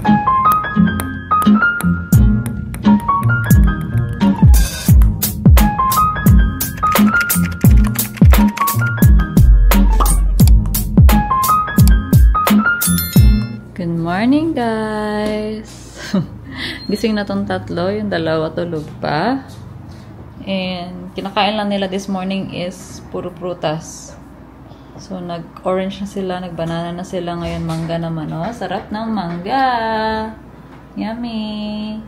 Good morning, guys! Gising na tong tatlo, yung dalawa tulog pa. And kinakain lang nila this morning is puro prutas. So, nag-orange na sila, nag-banana na sila. Ngayon, mangga naman, oh. Sarap ng mangga! Yummy!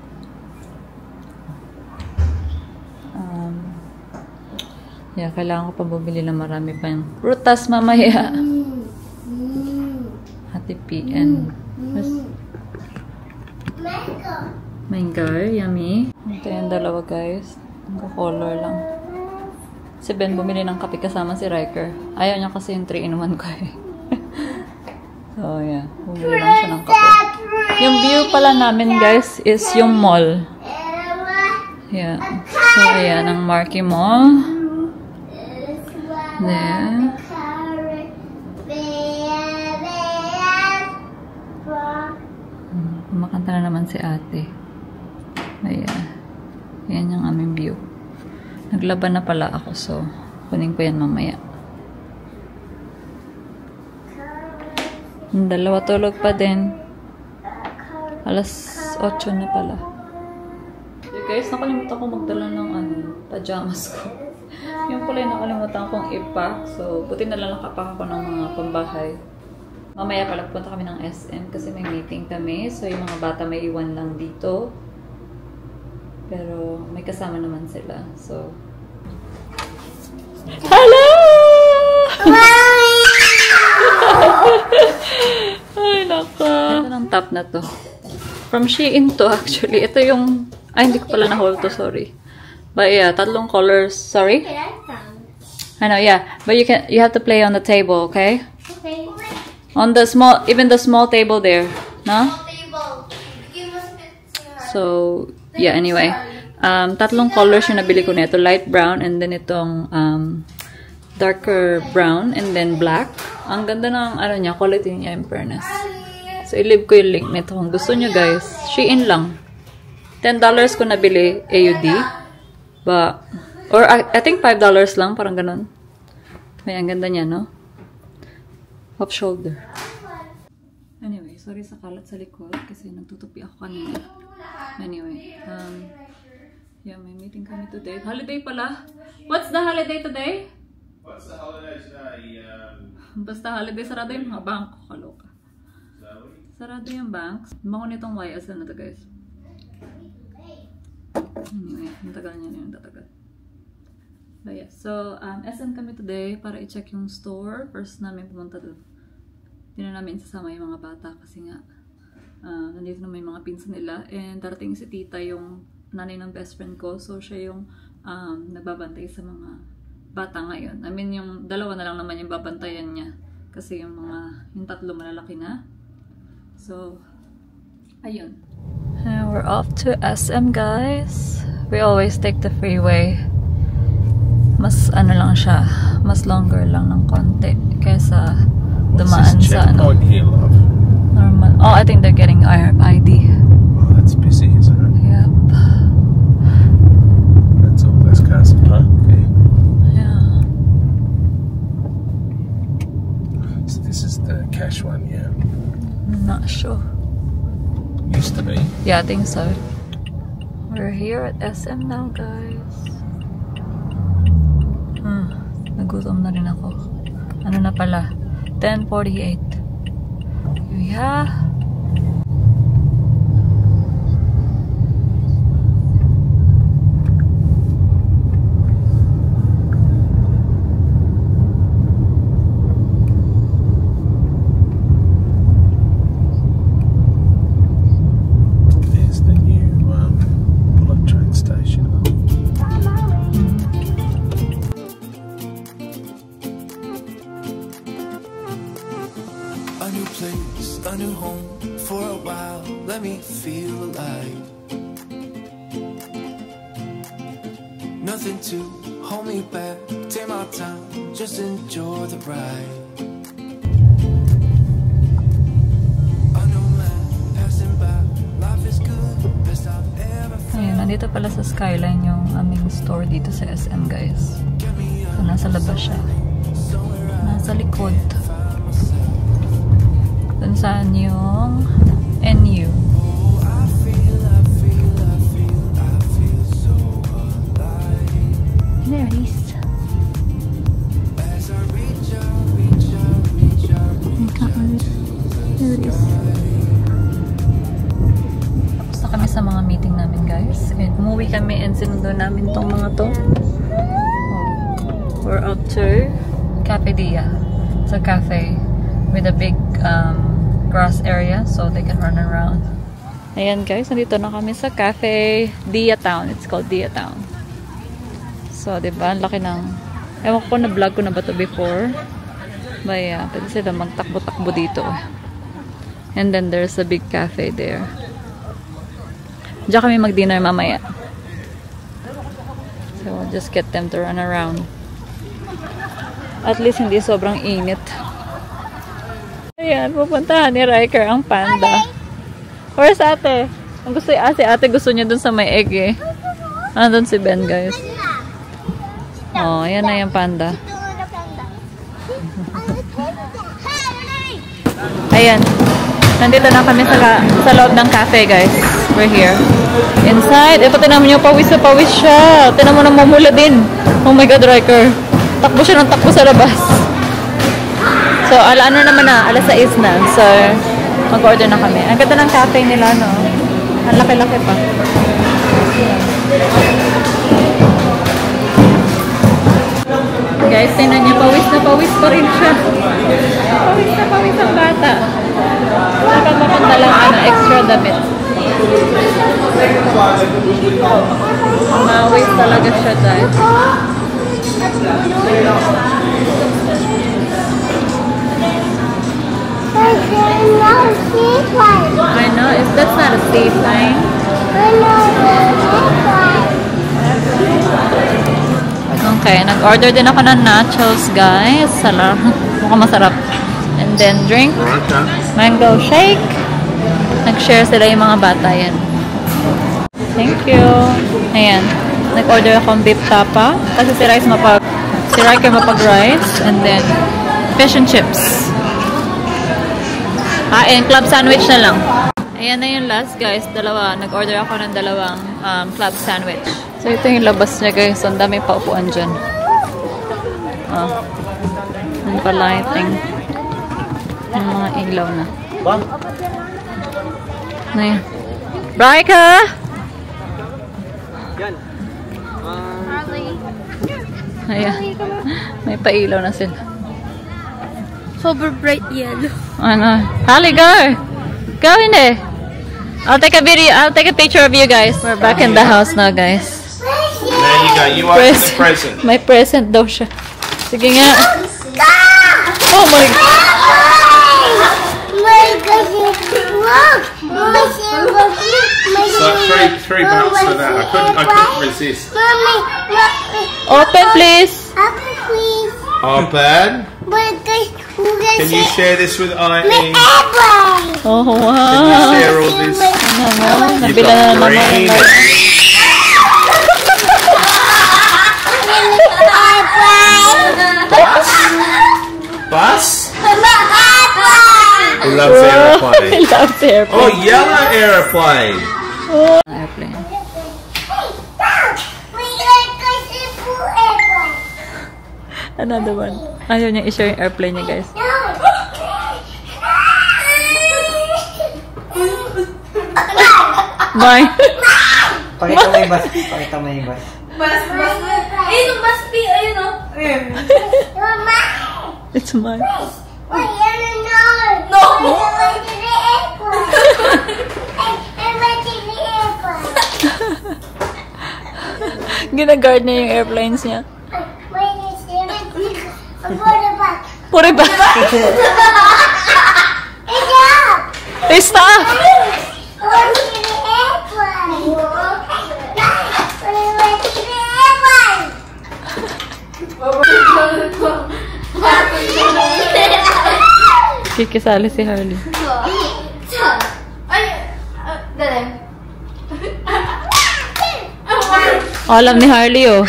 Yeah, kailangan ko pa bumili na marami pa yung prutas mamaya. Ate P and mango, yummy. Ito yung dalawa, guys. Color lang. Si Ben bumili ng kape kasama si Riker. Ayaw niya kasi yung 3-in-1 ko eh. So, yeah. Bumili lang siya ng kape. Yung view pala namin, guys, is yung mall. Yeah. So, ayan, ang Marquee Mall. There. Kumakanta na naman si ate. Ayan. Ayan yung aming view. Naglaban na pala ako, so kunin ko yan mamaya. Yung dalawa tulog pa din. Alas 8 na pala. So guys, nakalimutan ko magdala ng pajamas ko. Yung pala yung nakalimutan kong ipack. So, buti na lang nakapack ako ng mga pambahay. Mamaya pala punta kami ng SM kasi may meeting kami. So, yung mga bata may iwan lang dito. Pero, may kasama naman sila. So, hello! Ay, naka. Ito ng top na to. From Shein to, actually. Ito yung, ay, hindi ko pala na-hold to, sorry. But yeah, tatlong colors. Sorry? I know, yeah. But you have to play on the table, okay? Okay. On the small, even the small table there. No? So, yeah, anyway. Tatlong colors yung nabili ko nito. Light brown and then itong darker brown and then black. Ang ganda ng niya, quality niya in fairness. So, i-leave ko yung link nito. Kung gusto nyo, guys, Shein lang. $10 ko nabili, AUD. But, or I think $5 lang, parang ganun. May ang ganda niya, no? Off shoulder. Anyway, sorry sa kalat sa likod kasi nagtutupi ako kanina. Anyway, yeah, may meeting kami today. Holiday pala. What's the holiday today? What's the holiday today? Basta holiday, sarado yung mga bangko. Kaloka. Sarado yung banks. Bango nitong YS na to, guys. Anyway, ang tagal niya na yung tatagal. But yeah, so, SM kami today para i-check yung store. First namin pumunta doon. Hindi na namin sasama yung mga bata kasi nga nandito na may mga pinsan nila. And darating si tita, yung nanay ng best friend ko. So, siya yung nagbabantay sa mga bata ngayon. I mean, yung dalawa na lang naman yung babantayan niya. Kasi yung tatlo malalaki na. So, ayun. We're off to SM, guys. We always take the freeway. Mas lang siya, mas longer lang ng konti kaysa dumaan sa here, love? normal. Oh, I think they're getting our ID. Well, that's busy, isn't it? Yep. That's all those cars are parked. Okay. Yeah. So this is the cash one, yeah? I'm not sure. Used to be. Yeah, I think so. We're here at SM now, guys. Nagutom na rin ako. Ano na pala? 10:48. Yeah. A new home for a while, let me feel alive. Nothing to hold me back, take my time, just enjoy the ride. A new man passing by. Nandito pala sa Skyline yung aming store dito sa SM, guys. So, nasa labas siya. Nasa likod. Dun saan yung NU. There it is. There it is. Tapos na kami sa mga meeting namin, guys. And umuwi kami and sinundo namin tong mga to. We're up to Cafe Dia. It's a cafe with a big grass area so they can run around. Ayan, guys, nandito na kami sa Cafe Dia Town. It's called Dia Town. So, diba? Ang laki ng... Ewan ko na vlog ko na ba ito before. But yeah, pwede sila magtakbo-takbo dito. And then there's a big cafe there. Diyan kami mag-dinner mamaya. So, we'll just get them to run around. At least hindi sobrang init. Ayan, pupuntahan ni Riker ang panda. Where's ate? Ang gusto si ate gusto niya dun sa may egg eh. Andun si Ben, guys. Oh, ayan na yung panda. Ayan. Nandito na kami sa loob ng cafe, guys. We're here. Inside. Ito, tinan mo nyo, pawis na pawis siya. Tinan mo na mamula din. Oh my God, Riker. Takbo siya ng takbo sa labas. So, ano naman na, alas 6 na. So, mag-order na kami. Ang ganda ng cafe nila, no? Ang laki-laki pa. Guys, tingnan niyo, pawis na pawis pa rin siya. Pawis na pawis ang bata. Saka mapandalang extra damit. Mawis talaga siya, guys. I know, if that's not a safe line. Okay, nag-order din ako ng nachos, guys. Mukhang masarap. And then drink. Mango shake. Nag-share sila yung mga bata yan. Thank you. Ayan. Nag-order akong beef tapa. Kasi si Riker mapag-rice. And then, fish and chips. And club sandwich na lang. Ayan na yung last, guys. Nag-order ako ng dalawang club sandwich. So, ito yung labas niya, guys. Ang daming paupuan dyan. Ang pa-lighting. Yung mga ilaw na. Ayan. Riker! Ayan. May pa-ilaw na sila. Super bright yellow. Ano? Holly, go! Go in there! I'll take a video. I'll take a picture of you guys. We're back in the house now, guys. There you go. You open the present. May present daw siya. Sige nga. Oh my God! So three bucks for that. I couldn't resist. Open, please. Open. Can you share this with IE? Oh, wow. Can you share all this? You've Nabila na got naman. green. Bus? He loves airplane. He loves airplane. Oh, yellow airplane. Oh. Airplane. Another one. Ayaw niya i-share yung airplane niya, guys. Bye. Pakita mo yung bus. Pakita mo yung bus. Bus. Ayun, yung bus P. Ayun, o. It's mine. No! Gina-guard niya yung airplanes niya. Put it back. Stop! Kikisali si Harley. Ay, dali. Alam ni Harley, oh.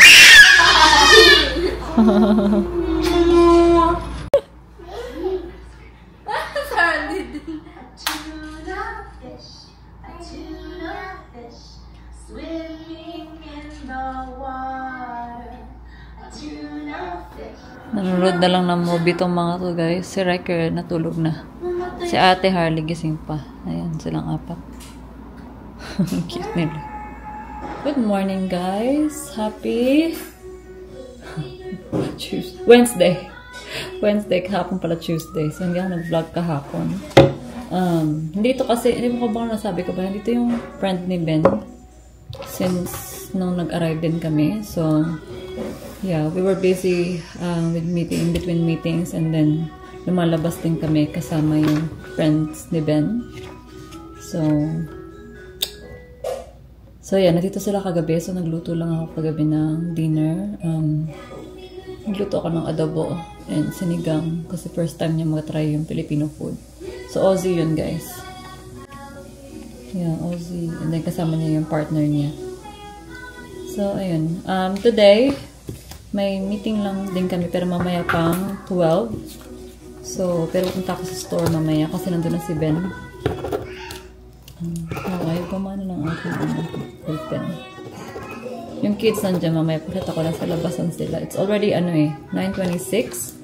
Nanonood na lang ng movie tong mga to, guys. Si Riker natulog na. Si Ate Harley gising pa. Ayan, silang apat. Cute nila. Good morning, guys. Happy Wednesday. Wednesday, kahapon pala Tuesday. So, hindi ako nag-vlog kahapon. Hindi ito kasi, hindi mo ko ba nasabi ko ba, hindi ito yung friend ni Ben. Since nung nag-arrive din kami. So, yeah, we were busy with between meetings, and then lumalabas din kami kasama yung friends ni Ben. So yeah, nandito sila kagabi. So nagluto lang ako kagabi ng dinner. Nagluto ako ng adobo and sinigang kasi first time niya mag-try yung Filipino food. So Ozzy yun, guys. Yeah, Ozzy. And then kasama niya yung partner niya. So ayun. Today, may meeting lang din kami pero mamaya pang 12. So, pero punta ako sa store mamaya kasi nandun na si Ben. Ayaw gumana ng aking open. Yung kids nandiyan mamaya. Pakita ko na sa labasan sila. It's already 9:26.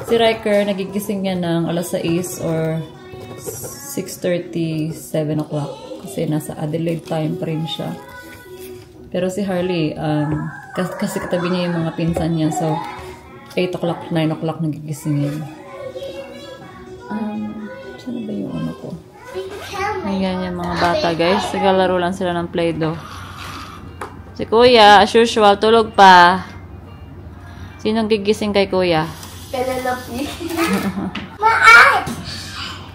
Si Riker, nagigising niya ng alas 6 or 6:30, 7 o'clock. Kasi nasa Adelaide time pa rin siya. Pero si Harley, kasi katabi niya yung mga pinsan niya. So, 8 o'clock, 9 o'clock nagigising yun. Saan ba yung ano ko? Ayan yung mga bata, guys. Naglalaro lang sila ng Play-Doh. Si Kuya, as usual, tulog pa. Sinong gigising kay Kuya? Penelope.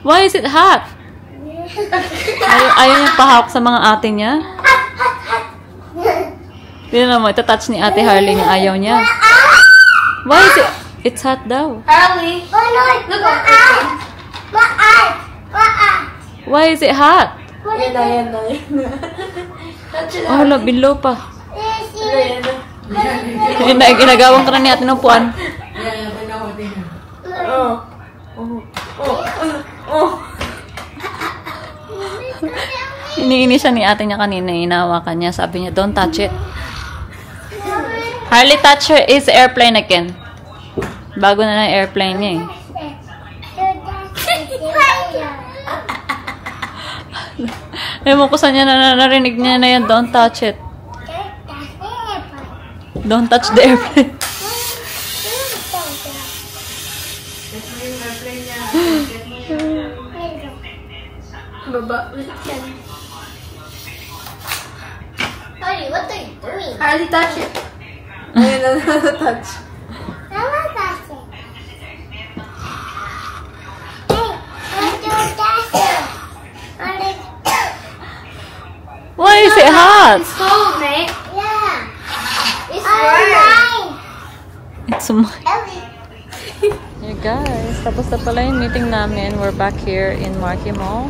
Why is it hot? Ayaw niya pahawak sa mga ate niya? Tignan mo, ito-touch ni Ate Harley niya. Ayaw niya. Why is it? It's hot daw. Harley, look at it. Why is it hot? Yan na. Oh, hala, binlow pa. Yan na. Ginagawang ka na ni Ate ng puan. Iniini siya ni ate niya kanina. Inahawakan niya. Sabi niya, don't touch it. Harley, touch her is airplane again. Bago na ng airplane niya eh. Ewan ko saan niya narinig niya na yan. Don't touch it. Don't touch the airplane. Baba. Harley, what are you doing? Harley, touch it. Ayan na, touch. I want to touch it. Why is it hot? It's cold, mate. Yeah. It's warm. It's mine. Hey guys, tapos na pala yung meeting namin. We're back here in Marquee Mall.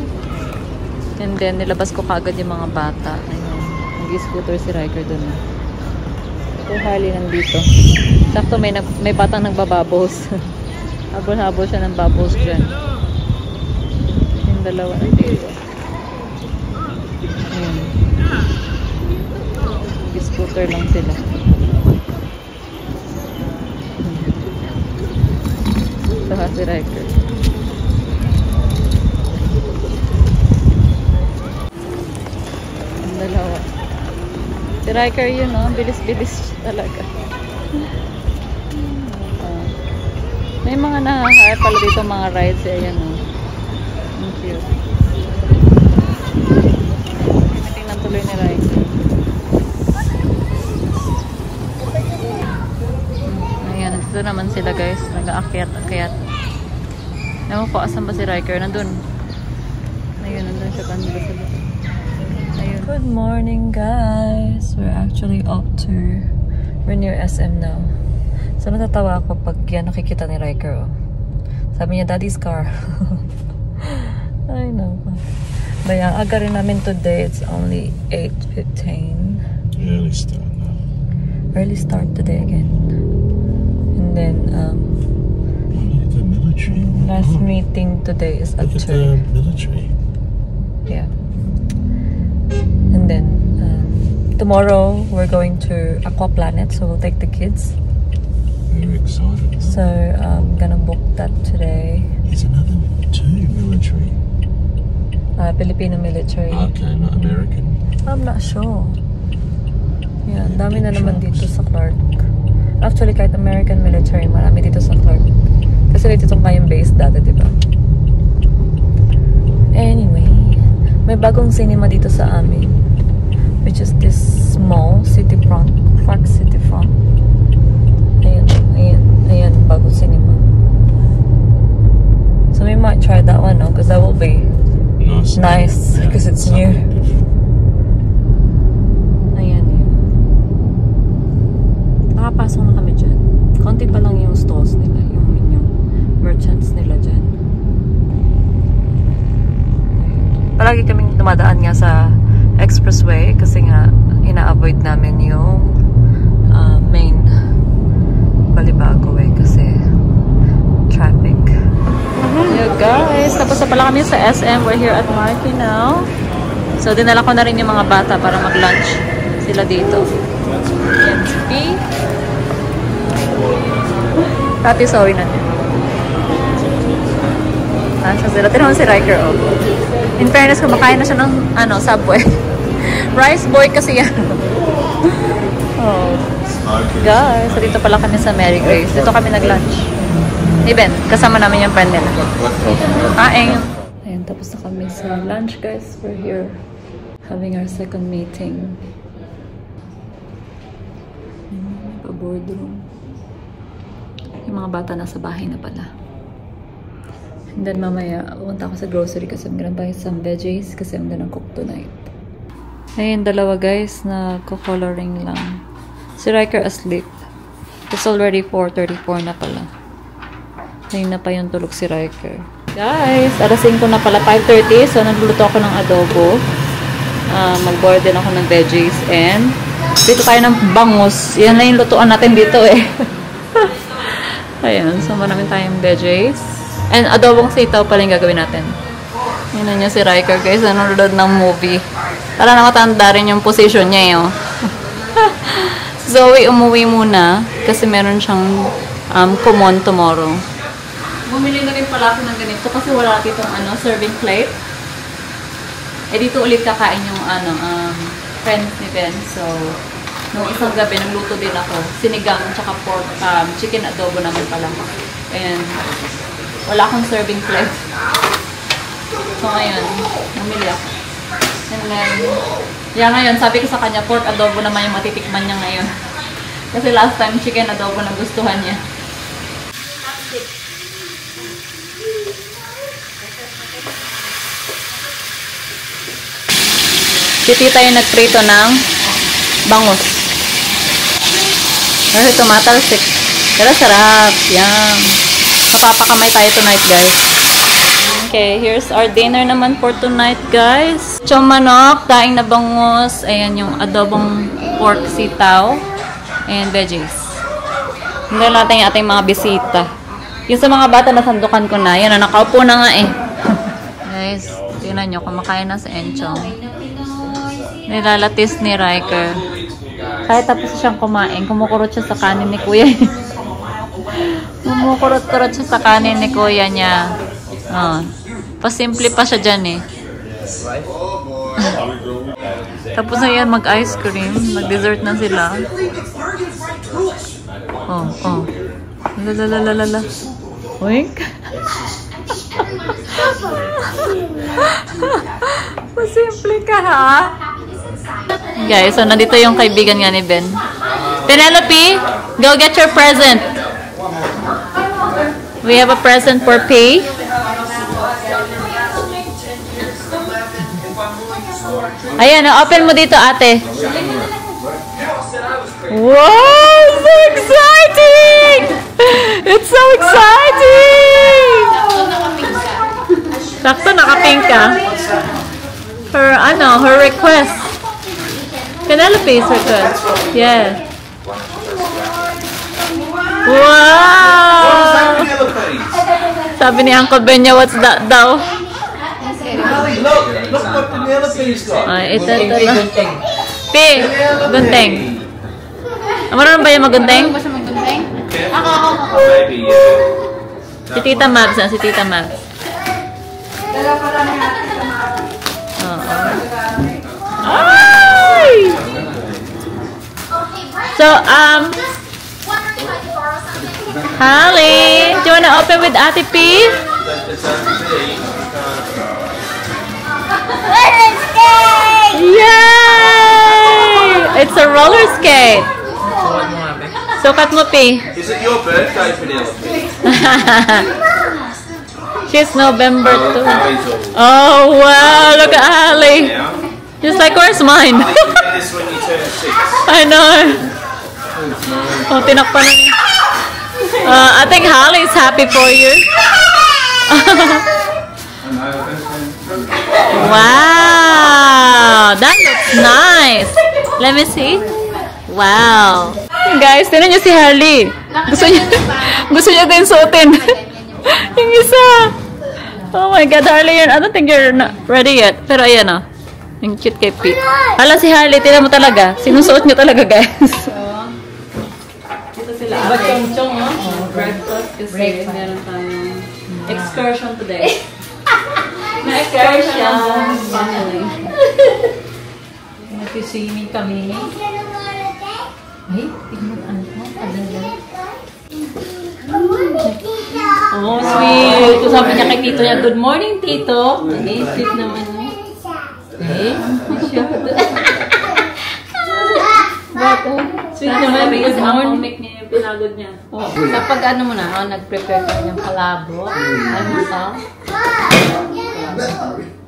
And then, nilabas ko kagad yung mga bata. Ayun. Nag-scooter si Riker dun. Si Harley nandito. Sakto may batang nagbabubbles. Habol-habol siya ng bubbles dyan. Yung dalawa nandito. Ayun. Nag-scooter lang sila. Saka si Riker. Ang dalawa. Si Riker yun, no? Bilis-bilis talaga. May mga na-hire pala dito mga rides. Ayan, no? Ang cute. Tingnan tuloy ni Riker. Ayan, nandito naman sila, guys. Nag-aakyat-akyat. Ewan ko, asan ba si Riker? Nandun. Ayun, nandun siya kanila sila. Ayun. Good morning, guys. We're actually we're near SM now. So, natatawa ako pag yan nakikita ni Riker, oh. Sabi niya, Daddy's car. I know. But yeah, aga rin namin today. It's only 8:15. Early start now. early start today again. And then, The military. last meeting today is at Look at 2. the military. Yeah. And then, tomorrow we're going to Aqua Planet, so we'll take the kids. Very excited. So I'm gonna book that today. There's another 2 military. Filipino military. Okay, not American. I'm not sure. Yeah, ang dami na naman dito sa Clark. Actually, kahit American military, marami dito sa Clark. Kasi dito kayong base dati, diba? Anyway, may bagong cinema dito sa amin. Which is this small city front. Clark City Front. Ayan, bagong cinema. So we might try that one, no? Because that will be nice because it's new. Ayan, yun. Nakapasok na kami dyan. Konti pa lang yung stalls nila, yung merchants nila dyan. Palagi kaming dumadaan nga sa expressway kasi nga ina-avoid namin yung main Balibago kasi traffic. Yeah guys, tapos na pala kami sa SM. We're here at Marky now. So dinala ko na rin yung mga bata para mag-lunch sila dito. Yan si P. Tati, sorry na din. Nasa sila. Tinawag si Riker, oh. In fairness, kumakain na siya ng Subway. Rice boy kasi yan. Oh. Guys, so dito pala kami sa Mary Grace. Dito kami nag-lunch. Even, kasama namin yung friend nila. Ayun, tapos na kami sa lunch, guys. We're here having our second meeting. Pa-boardroom. Yung mga bata nasa bahay na pala. And then mamaya, pumunta ako sa grocery kasi I'm gonna buy some veggies kasi I'm gonna cook tonight. Ayun, dalawa guys na co-coloring lang. Si Riker asleep. It's already 4:34 na pala. Ayun na pa yung tulog si Riker. Guys, alas 5 na pala, 5:30. So, nagluluto ako ng adobo. Mag-boil din ako ng veggies. And, dito tayo ng bangus. Yan na yung lutuan natin dito eh. Ayun, so maraming tayong veggies. And adobong sitaw pala yung gagawin natin. Yan na niya si Riker guys. Nanonood ng movie. Para na matanda rin yung position niya eh. Zoe umuwi muna kasi meron siyang kumon tomorrow. Bumili na rin pala ako ng ganito kasi wala ditong serving plate. Eh dito ulit kakain yung friends ni Ben. So, nung isang gabi nagluto din ako. Sinigang tsaka pork, chicken adobo naman pala. And wala akong serving plate. So ngayon, bumili ako. And then, ngayon, sabi ko sa kanya, pork adobo naman yung matitikman niya ngayon. Kasi last time, chicken adobo na gustuhan niya. Si tita yung nagprito ng bangus. Kasi tumatalsik. Pero sarap. Yan. Mapapakamay tayo tonight, guys. Okay, here's our dinner naman for tonight, guys. Chong manok, daing na bangus. Ayan yung adobong pork sitaw. And veggies. Hindi natin yung ating mga bisita. Yung sa mga bata, nasandukan ko na. Yan, nakaupo na nga eh. Guys, tingnan nyo, kumakain na sa Enchong. Nilalatis ni Riker. Kahit tapos siyang kumain, kumukurot siya sa kanin ni Kuya. Kumukurot-kurot siya sa kanin ni Kuya niya. Pasimple pa siya dyan eh. Tapos na yan mag-ice cream. Mag-dessert na sila. Oh. Lalalala. Wink. Pasimple ka ha? Guys, so nandito yung kaibigan nga ni Ben. Penelope, go get your present. We have a present for P. Ayan, open mo dito, ate. Wow! So exciting! It's so exciting! Sakto nakapink ka. Her request. Penelope's request. Yeah. Wow! Millipede? Sabi ni Uncle Benya, what's that daw? Look what the millipede's got. Ay, ito na. Pi, gunting. Marunong ba yung magunting? Maybe, yeah. Si Tita Mags, si Tita Mags. Ay! So, Holly, do you wanna open with Ate P? Yay! It's a roller skate. Sukat mo, P. Is it your birthday, Penelope? She's November 2. Oh, wow. Look at Ali. Just like, where's mine? You get this when you turn 6. I know. Oh, tinakpan na niya. I think Holly is happy for you. Wow. That looks nice. Let me see. Wow. Guys, tinan niyo si Harley. Gusto niya din suotin. Yung isa. Oh my God, Harley, I don't think you're not ready yet. Pero ayan o. Yung cute kay Pete. Hala si Harley, tinan mo talaga. Sinusuot niyo talaga, guys. Dito sila. Chong-chong, oh. Breakfast kasi meron tayong excursion today. May excursion. Finally. Nag-swimming kami. Ay, tignan ano mo. Oh, sweet. Ito sabi niya kay Tito niya, good morning, Tito. Ay, sweet naman mo. Eh, masyado. Bakit? Sweet naman. Good morning. Make niya yung pinagod niya. Oh, kapag ano mo na, nag-prepare ka niyang palabo. Ano sa?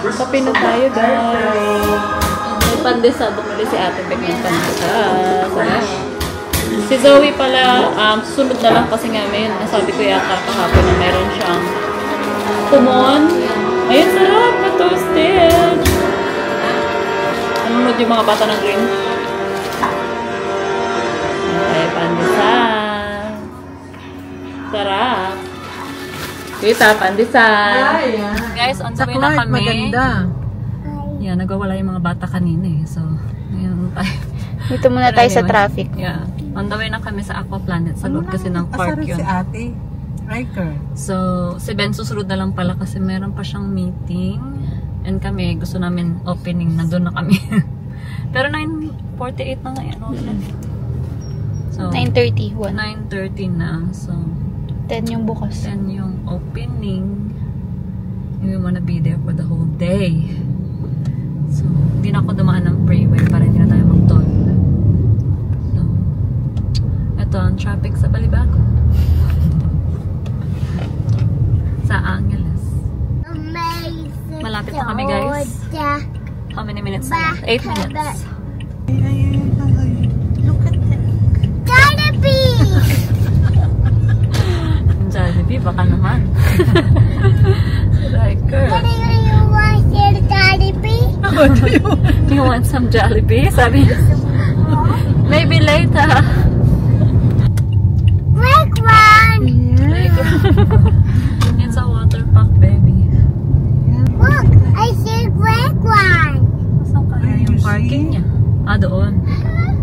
Kape na tayo, guys. May pandesal. Bumili si Ate Beck yung pandesal. Si Zoe pala, susunod na lang kasi nga may nasabi ko yata kahapon na meron siyang kumon. Ayun, sarap na toasted. Nanonood yung mga bata ng green. Ay, pandesal. Sarap. Kita, pandesal. Guys, on the way na kami. Maganda. Yeah, nagwawala yung mga bata kanina eh. So, ngayon tayo. Dito muna tayo sa traffic. Yeah. On the way na kami sa Aqua Planet. Sa loob kasi ng park Asarap yun. si ate. Riker. So, si Ben susunod na lang pala kasi meron pa siyang meeting. And kami, gusto namin opening. Nandun na kami. Pero 9:48 na ngayon. So, 9:31. 9:30 na. So, 10 yung bukas. 10 yung opening. And we wanna be there for the whole day. So, hindi na ako dumaan ng freeway para hindi na tayo mag-toll. So, ito ang traffic sa Balibago. Sa Angeles. Malapit na kami, guys. How many minutes na? 8 minutes. Look at that. Jollibee! Jollibee, baka naman. Riker. You want your Jollibee? Do you want some Jollibee? Sabi niya. Maybe later. Break one! It's a water park, baby. Look, I see break one. Saan kaya yung parking niya? Ah, doon.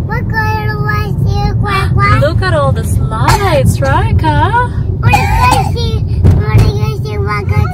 What color was your break one? Look at all the slides, right, Ka? What do you see? What do you see? What color?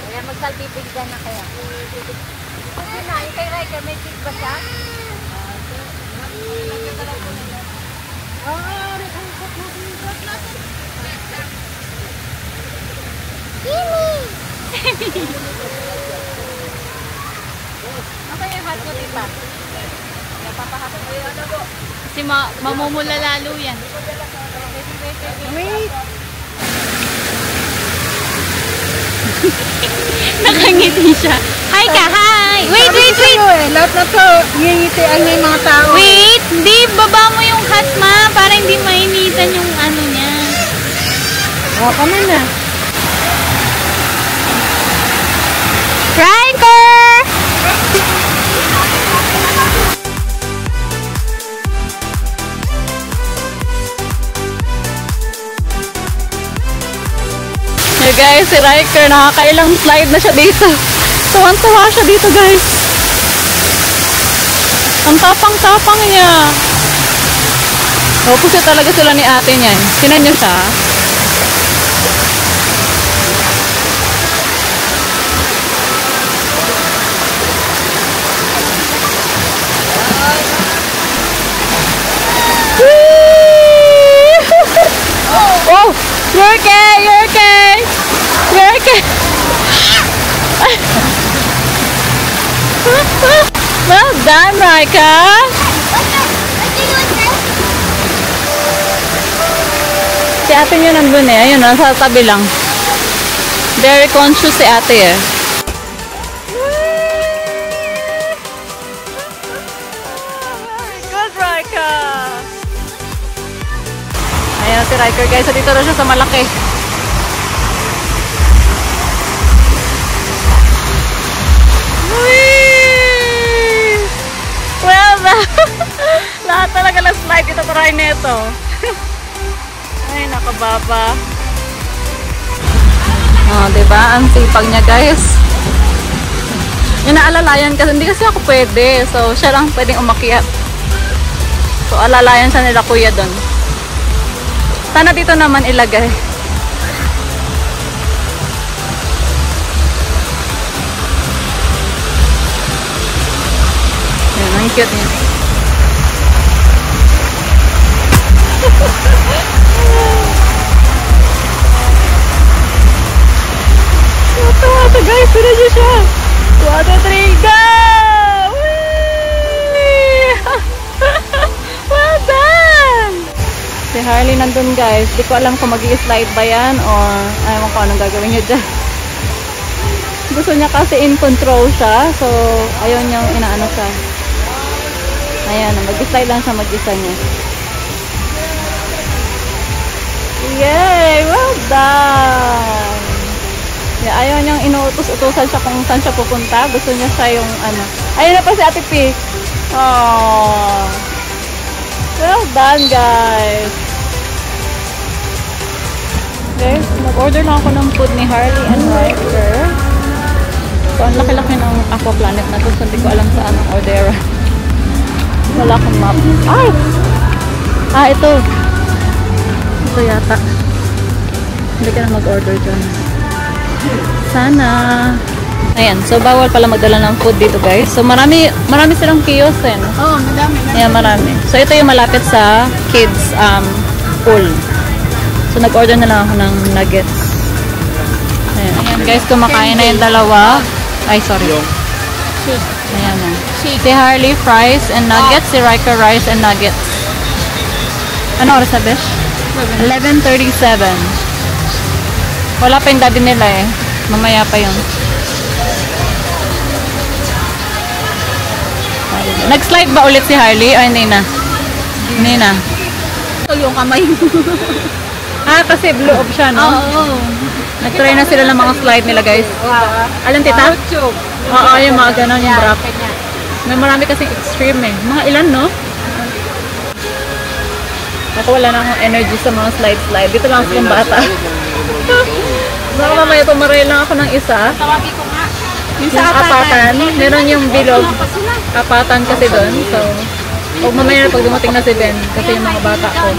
Kaya magsalpipig ka na kaya. Kasi na, yung kay Riker, may pig ba siya? Okay yung hot ko, diba? Napapahapon ko yung ano ko. Kasi mamumula lalo yan. Wait! Nakangiti siya. Hi ka, hi! Wait, wait, wait! Lahat na to, ngingitian niya yung mga tao. Wait! Hindi, baba mo yung hat, ma, para hindi mainitan yung ano niya. O, kami na. Riker! Hey guys, si Riker, nakakailang slide na siya dito. Tuwan-tuwa siya dito, guys. Ang tapang-tapang niya. Opposite talaga sila ni ate niyan. Sinan niyo siya. Oh, you're okay, you're okay. You're okay. Well done, Raika. Si ate niya nandun eh. Ayun, nasa tabi lang. Very conscious si ate eh. Good, Raika. Ayan si Riker, guys. So, dito na siya sa malaki. Whee! Well, lahat talaga lang slide ito para nito. Ay, nakababa. Oh, diba? Ang sipag niya, guys. Yung naalalayan kasi, hindi kasi ako pwede. So, siya lang pwedeng umakyat. So, alalayan siya nila kuya doon. Sana dito naman ilagay. Ayan, ang cute niya. Ito, guys, sila niyo siya. 1, 2, 3, go! Well done! Si Harley nandun, guys. Di ko alam kung mag-i-slide ba yan or ayaw ko anong gagawin niya dyan. Gusto niya kasi in control siya. So, ayaw niyang inaano siya. Ayan, mag-i-slide lang siya mag-isa niya. Yay! Well done! Yeah, ayaw niyang inuutos-utusan siya kung saan siya pupunta. Gusto niya siya yung ano. Ayun na pa si Ate P. Oh. Well done, guys. Guys, nag-order na ako ng food ni Harley and Riker. So, ang laki-laki ng Aqua Planet na to. So, hindi ko alam saan ang order. Wala akong map. Ay! Ah, ito. Ito yata. Hindi ka na mag-order dyan. Sana. Ayan. So, bawal pala magdala ng food dito, guys. So, marami silang kiosk, eh. No? Oo, madami. Ayan, marami. So, ito yung malapit sa kids pool. So, nag-order na lang ako ng nuggets. Ayan. Ayan, guys. Kumakain na yung dalawa. Ay, sorry. Ayan na. Si Harley, fries and nuggets. Si Riker, rice and nuggets. Ano oras na, Besh? 11:37. Wala pa yung daddy nila eh. Mamaya pa yun. Nag-slide ba ulit si Harley? O hindi na? Hindi na. Ito yung kamay mo. Ah, kasi blue off siya, no? Oo. Nag-try na sila ng mga slide nila, guys. Wow. Alam, tita? YouTube. Oo, yung mga ganon, yung drop. Kanya. May marami kasing extreme eh. Mga ilan, no? Ako wala na akong energy sa mga slide-slide. Dito lang ako ng bata. Baka mamaya pumarail lang ako ng isa. Tawabi ko nga. Yung sa apatan. Meron yung bilog. Apatan kasi doon. So, huwag mamaya na pag dumating na si Ben. Kasi yung mga bata ko.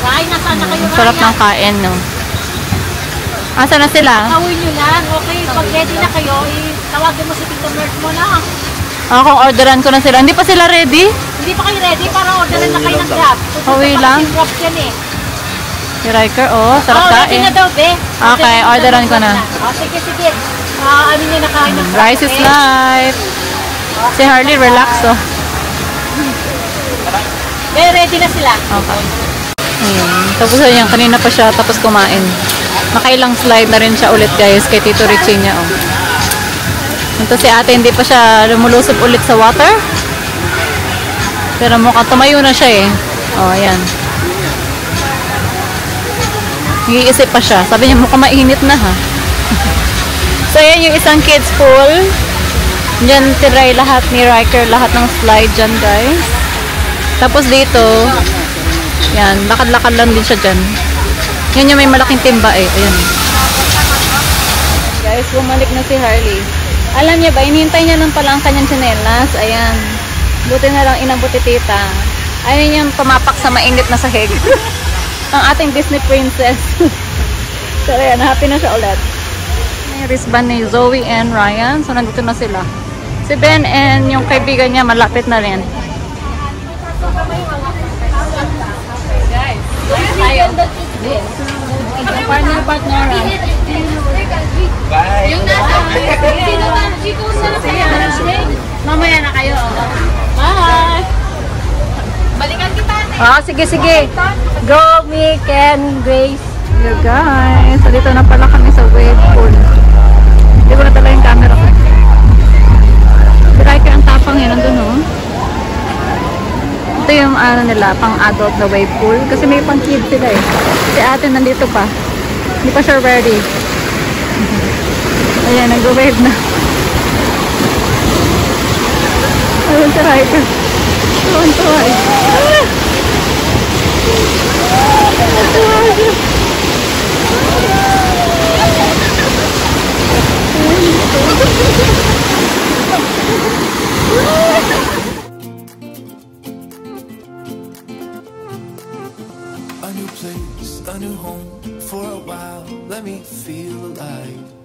Ay, nasaan na kayo? Sarap ng kain, no? Asa na sila? Awin nyo lang. Okay, pag ready na kayo, tawagan mo si Tito Mert mo na. Kung orderan ko na sila. Hindi pa sila ready? Hindi pa kayo ready para orderan na kayo ng Grab. Away lang. Grab yan eh. Si Riker, sarap ready na kain. daw, be. Okay, orderan ko na. Sige, sige. Ano nyo na kain ng Grab. Rice is life. Si Harley, relax, oh. Ready na sila. Okay. Tapos yan, kanina pa siya tapos kumain. Nakailang slide na rin siya ulit, guys, kay Tito Richie niya, oh. Ito si ate, hindi pa siya lumulusob ulit sa water. Pero mukhang tumayo na siya, eh. Oh, ayan. Nag-iisip pa siya. Sabi niya, mukhang mainit na, ha. So, yan yung isang kids pool. Diyan tiray lahat ni Riker, lahat ng slide dyan, guys. Tapos dito, yan, lakad-lakad lang din siya dyan. Yan yung may malaking timba, eh. Ayan. Guys, bumalik na si Harley. Alam niya ba, inihintay niya nang pala ang kanyang tsinelas. Ayan. Buti na lang inabuti tita. Ayaw niyang pumapak sa mainit na sahig. Ang ating Disney princess. So, ayan, happy na siya ulit. May wristband ni Zoe and Ryan. So, nandito na sila. Si Ben and yung kaibigan niya, malapit na rin. Guys, tayo. Partner. Bye! Mamaya na kayo. Bye! Balikan kita. Sige. Go, Mick and Grace. You guys. So, dito na pala kami sa wave pool. Hindi ko na tala yung camera ko. Si Riker ang tapang yun. Nandun, oh. Ito yung nila, pang adult na wave pool. Kasi may pang kids sila, eh. Si ate nandito pa. Hindi pa siya ready. Ayan, nag-wave na. Ayun si Riker. Tuwan-tuwa, eh. Tuwan-tuwa siya. A new place, a new home. For a while, let me feel alive.